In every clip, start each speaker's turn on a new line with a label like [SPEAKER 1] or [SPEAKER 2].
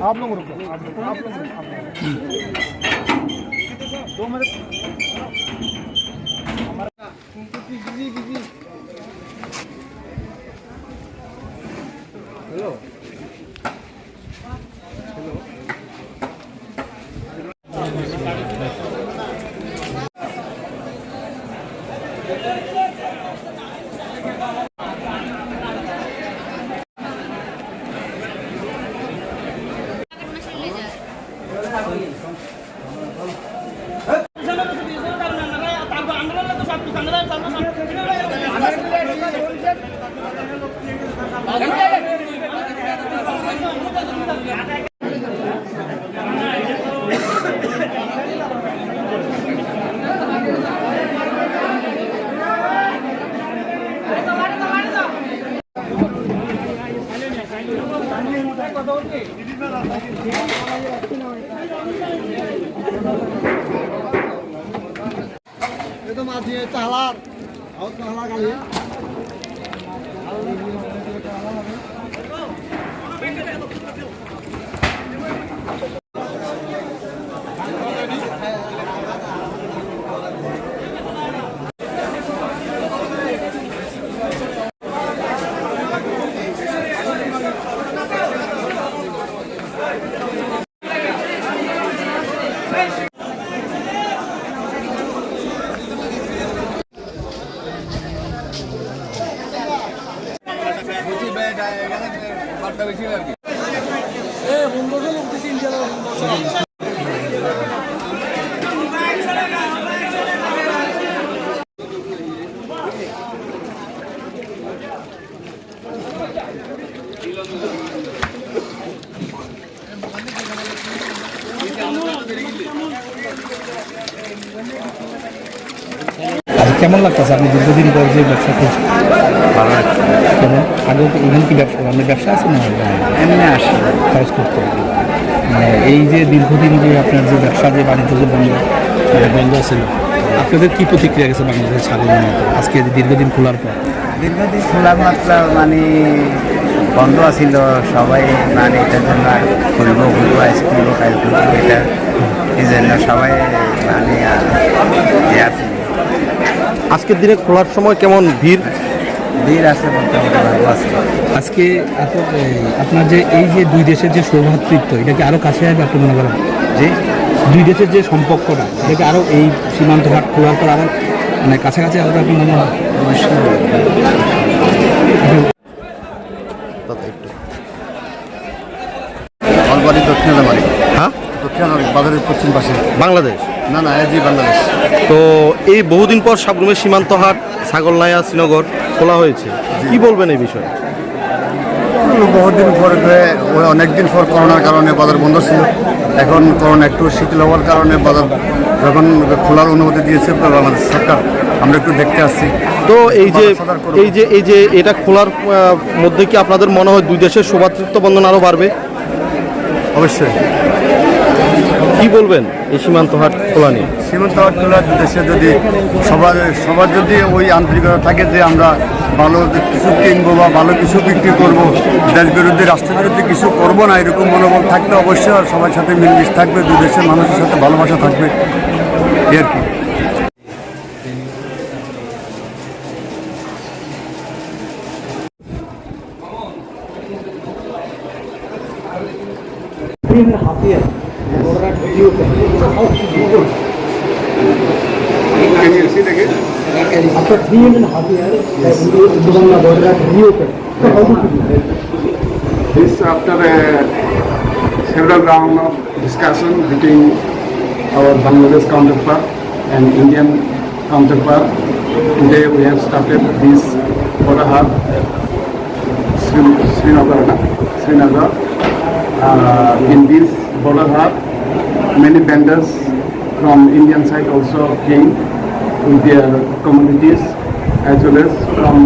[SPEAKER 1] आप लोग रुको, आप लोग दो minute hello itu masih calar, out calar kali ya. কেমন লাগতেছে আপনি দীর্ঘদিন পর যে ব্যবসা করছেন? ভালো লাগছে। কেমন আগে এখানে কি ব্যবসা আপনার ব্যবসা আছে না এমনি আসে কাজ করতে? মানে এই যে দীর্ঘদিন যে আপনার যে ব্যবসা যে বাণিজ্য যে বন্ধ ছিল, আপনাদের কি প্রতিক্রিয়া গেছে বাংলাদেশের স্বাধীন আজকে দীর্ঘদিন খোলার পর?
[SPEAKER 2] দীর্ঘদিন খোলার মাত্রা মানে বন্ধ আছিল সবাই, মানে এটার জন্য খুলবো স্কুলও কাজ করবো, এটা এই জন্য সবাই মানে আছে।
[SPEAKER 3] আজকের দিনে খোলার সময় কেমন ভিড়
[SPEAKER 2] আছে মোটামুটি ভালো আছে।
[SPEAKER 3] আজকে আপনার যে এই যে দুই দেশের যে সৌভ্রাতৃত্ব, এটাকে আরও কাছে আসবে আপনি মনে করেন?
[SPEAKER 2] জি,
[SPEAKER 3] দুই দেশের যে সম্পর্কটা এটাকে আরও এই সীমান্ত ঘাট খোলার পর আরও মানে কাছাকাছি আরও আপনি মনে হয়?
[SPEAKER 1] অলবাড়ি দক্ষিণাবাড়ি।
[SPEAKER 3] হ্যাঁ,
[SPEAKER 1] দক্ষিণাবাড়ি বাজারের পশ্চিম পাশে।
[SPEAKER 3] বাংলাদেশ?
[SPEAKER 1] না না, জি বাংলাদেশ।
[SPEAKER 3] তো এই বহুদিন পর সাবরুমের সীমান্ত হাট ছাগলনাইয়া শ্রীনগর খোলা হয়েছে, কি বলবেন এই বিষয়ে?
[SPEAKER 1] বহুদিন পর, অনেকদিন পর করোনার কারণে বাজার বন্ধ ছিল। এখন করোনা একটু শিথিল হওয়ার কারণে বাজার যখন খোলার অনুমতি দিয়েছে বাংলাদেশ সরকার, আমরা একটু দেখতে আসছি।
[SPEAKER 3] তো এই যে এটা খোলার মধ্যে কি আপনাদের মনে হয় দুই দেশের সৌভ্রাতৃত্ব বন্ধন আরও বাড়বে?
[SPEAKER 1] অবশ্যই।
[SPEAKER 3] কি বলবেন এই সীমান্ত হাট খোলা নিয়ে?
[SPEAKER 1] সীমান্ত হাট খোলার দেশে যদি সবার যদি ওই আন্তরিকতা থাকে যে আমরা ভালো কিছু কিনবো বা ভালো কিছু বিক্রি করবো, দেশ বিরোধী রাষ্ট্র বিরোধী কিছু করবো না, এরকম মনোবল থাকলে অবশ্যই আর সবার সাথে মিলমিশ থাকবে, দুই দেশের মানুষের সাথে ভালোবাসা থাকবে আর কি।
[SPEAKER 4] Hatio, Borok video can you see it again? After 3.5 years, Kwbangma Borok video can. So how do you do?
[SPEAKER 5] This after several rounds of discussion between our Bangladesh counterpart and Indian counterpart, today we have started this Borok Srinagar. In this Borok hub, many vendors from Indian side also came with their communities, as well as from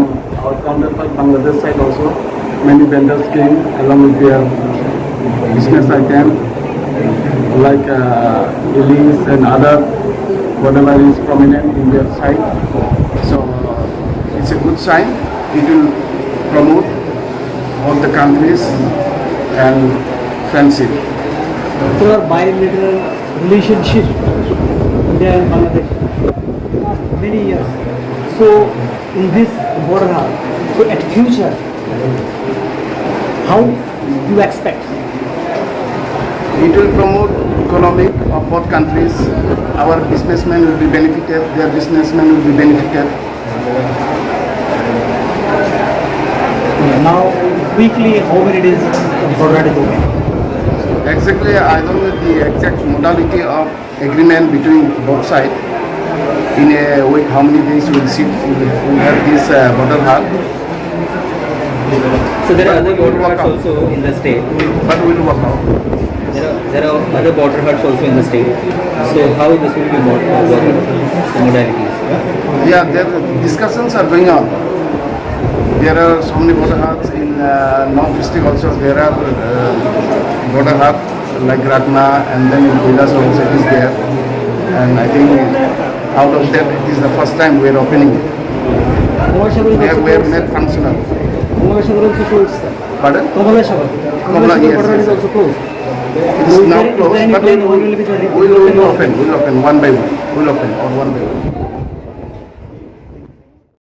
[SPEAKER 5] our counterpart Bangladesh side also many vendors came along with their business items like lilies and other whatever is prominent in their side. So it's a good sign. It will promote all the countries and friendship.
[SPEAKER 4] So our bilateral relationship India and Bangladesh last many years. So in this border hub, so at future, how do you expect?
[SPEAKER 5] It will promote economic of both countries. Our businessmen will be benefited, their businessmen will be benefited.
[SPEAKER 4] Now, quickly, how many days the border is open?
[SPEAKER 5] Exactly, I don't know the exact modality of agreement between both sides. In a week, how many days we'll see, we'll have this border hub,
[SPEAKER 6] So there are other border huts also in the state.
[SPEAKER 5] but we'll work out.
[SPEAKER 6] There are other border huts also in the state. So how this will be working, the modalities?
[SPEAKER 5] Yeah, there discussions are going on. There are so many border huts in North District also. There are border hub like Ratna, and then in Vilas also it is there. And I think out of that it is the first time we are opening.
[SPEAKER 4] Commercial is
[SPEAKER 5] We
[SPEAKER 4] also
[SPEAKER 5] have
[SPEAKER 4] closed.
[SPEAKER 5] made functional.
[SPEAKER 4] Commercial is also closed, sir.
[SPEAKER 5] Pardon?
[SPEAKER 4] Commercial
[SPEAKER 5] yes,
[SPEAKER 4] border
[SPEAKER 5] yes.
[SPEAKER 4] is also closed.
[SPEAKER 5] It is now
[SPEAKER 4] there
[SPEAKER 5] closed,
[SPEAKER 4] any
[SPEAKER 5] but
[SPEAKER 4] plan when will be the
[SPEAKER 5] we'll open one by one. We'll open or one by one.